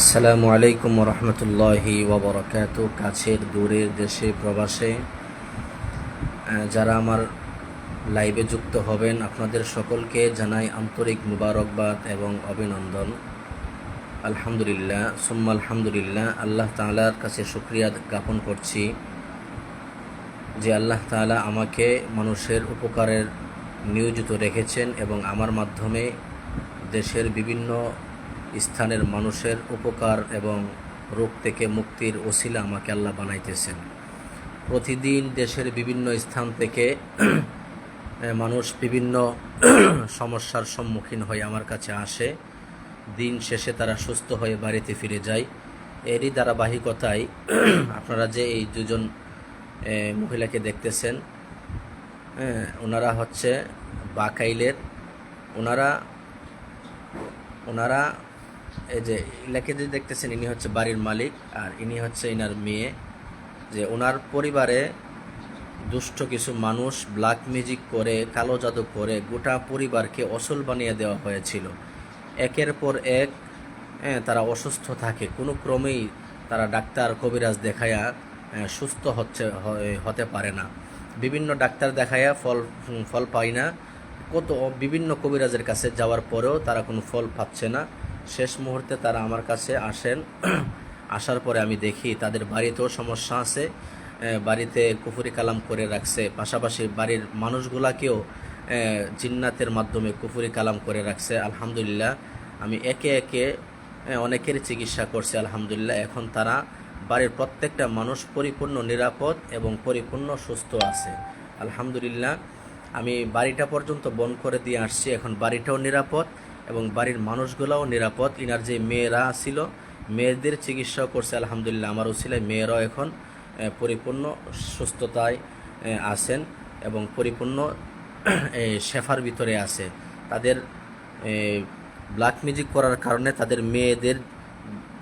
আসসালামু আলাইকুম রহমতুল্লাহি ওবরাকাতু। কাছের দূরের দেশে প্রবাসে যারা আমার লাইভে যুক্ত হবেন, আপনাদের সকলকে জানাই আন্তরিক মুবারকবাদ এবং অভিনন্দন। আলহামদুলিল্লাহ সুম্মা আলহামদুলিল্লাহ, আল্লাহ তাআলার কাছে শুকরিয়া জ্ঞাপন করছি যে আল্লাহ তাআলা আমাকে মানুষের উপকারের নিয়োজিত রেখেছেন এবং আমার মাধ্যমে দেশের বিভিন্ন স্থানের মানুষের উপকার এবং রোগ থেকে মুক্তির ওসিলা আমাকে আল্লাহ বানাইতেছেন। প্রতিদিন দেশের বিভিন্ন স্থান থেকে মানুষ বিভিন্ন সমস্যার সম্মুখীন হয়ে আমার কাছে আসে। দিন শেষে তারা সুস্থ হয়ে বাড়িতে ফিরে যায়। এরই ধারাবাহিকতায় আপনারা যে এই দুজন মহিলাকে দেখতেছেন, ওনারা হচ্ছে বাকাইলের। ওনারা এই যে ইলাকে যে দেখতেছেন, ইনি হচ্ছে বাড়ির মালিক আর ইনি হচ্ছে ইনার মেয়ে। যে ওনার পরিবারে দুষ্ট কিছু মানুষ ব্ল্যাক ম্যাজিক করে, কালো জাদু করে গোটা পরিবারকে অসল বানিয়ে দেওয়া হয়েছিল। একের পর এক তারা অসুস্থ থাকে, কোনো ক্রমেই তারা ডাক্তার কবিরাজ দেখায়া সুস্থ হতে পারে না। বিভিন্ন ডাক্তার দেখায়া ফল পায় না। বিভিন্ন কবিরাজের কাছে যাওয়ার পরেও তারা কোনো ফল পাচ্ছে না। শেষ মুহূর্তে তারা আমার কাছে আসেন। আসার পরে আমি দেখি তাদের বাড়িতেও সমস্যা আছে, বাড়িতে কুফরি কালাম করে রাখছে, পাশাপাশি বাড়ির মানুষগুলাকেও জিন্নাতের মাধ্যমে কুফরি কালাম করে রাখছে। আলহামদুলিল্লাহ, আমি একে একে অনেকের চিকিৎসা করছি। আলহামদুলিল্লাহ, এখন তারা বাড়ির প্রত্যেকটা মানুষ পরিপূর্ণ নিরাপদ এবং পরিপূর্ণ সুস্থ আছে। আলহামদুলিল্লাহ, আমি বাড়িটা পর্যন্ত বন্ধ করে দিয়ে আসছি, এখন বাড়িটাও নিরাপদ এবং বাড়ির মানুষগুলোও নিরাপদ। ইনার যে মেয়েরা ছিল, মেয়েদের চিকিৎসাও করছে। আলহামদুলিল্লাহ, আমার উসিলায় মেয়েরাও এখন পরিপূর্ণ সুস্থতায় আছেন এবং পরিপূর্ণ শেফার ভিতরে আছে। তাদের ব্ল্যাক ম্যাজিক করার কারণে তাদের মেয়েদের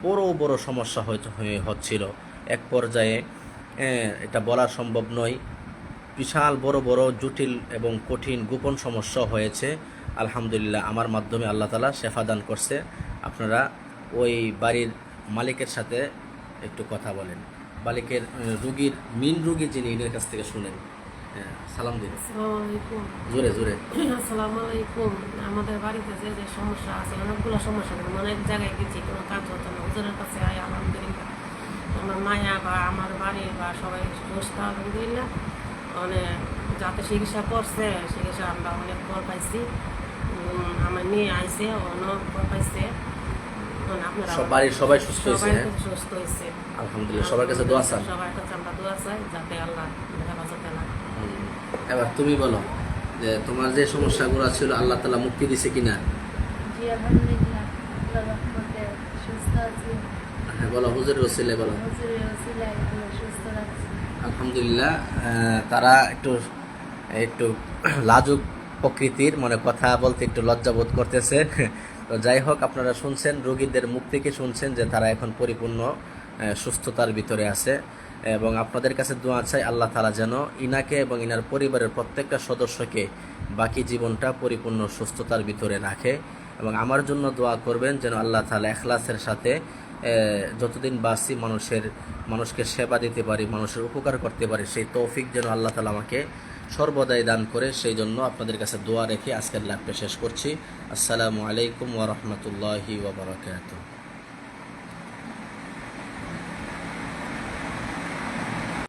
বড় বড় সমস্যা হচ্ছিল। এক পর্যায়ে এটা বলা সম্ভব নয়, বিশাল বড় বড় জটিল এবং কঠিন গোপন সমস্যা হয়েছে। আলহামদুলিল্লাহ, আমার মাধ্যমে আল্লাহ তাআলা শেফা দান করছে। আপনারা ওই বাড়ির মালিকের সাথে একটু কথা বলেন। মালিকের মেন রুগী যিনি, এর কাছ থেকে শুনেন। সালাম দিন। জোরে জোরে। আসসালামু আলাইকুম। আমাদের বাড়িতে যে যে সমস্যা আছে, অনেকগুলো সমস্যা, অনেক জায়গায় গেছি, কোনো কাজ হতো না। হুজুরের কাছে আলহামদুলিল্লাহ আমার মায়া বা আমার বাড়ির বা সবাই সুস্থ আলহামদুলিল্লাহ। অনেক যাতে চিকিৎসা করছে, চিকিৎসা আমরা অনেক ফল পাইছি। আমার মেয়ে আইসে, অনেক ফল পাইছে। বাড়ির সবাই সুস্থ হয়েছে। সুস্থ হয়েছে আলহামদুলিল্লাহ। সবার কাছে দোয়া চাই, সবার কাছে আমরা দোয়া চাই যাতে আল্লাহ হেফাজতে লাগে। এবার তুমি বলো যে তোমার যে সমস্যাগুলো ছিল আল্লাহ তাআলা মুক্তি দিছে কিনা? জি আলহামদুলিল্লাহ, আল্লাহর রহমতে সুস্থ আছি। হ্যাঁ বলো, হুজুরের ওসিলায় বলো। হুজুরের ওসিলায় সুস্থ আছি আলহামদুলিল্লাহ। তারা একটু লাজুক প্রকৃতির, মানে কথা বলতে একটু লজ্জাবোধ করতেছে। তো যাই হোক, আপনারা শুনছেন রোগীদের মুখ থেকে, শুনছেন যে তারা এখন পরিপূর্ণ সুস্থতার ভিতরে আছে এবং আপনাদের কাছে দোয়া চাই আল্লাহ তাআলা যেন ইনাকে এবং ইনার পরিবারের প্রত্যেকটা সদস্যকে বাকি জীবনটা পরিপূর্ণ সুস্থতার ভিতরে রাখে। এবং আমার জন্য দোয়া করবেন যেন আল্লাহ তাআলা ইখলাসের সাথে যতদিন বাঁচি মানুষকে সেবা দিতে পারি, মানুষের উপকার করতে পারি, সেই তৌফিক যেন আল্লাহ তাআলা আমাকে সর্বদাই দান করে। সেই জন্য আপনাদের কাছে দোয়া রেখে আজকের লাইভটা শেষ করছি। আসসালামু আলাইকুম ওয়া রাহমাতুল্লাহি ওয়া বারাকাতুহু।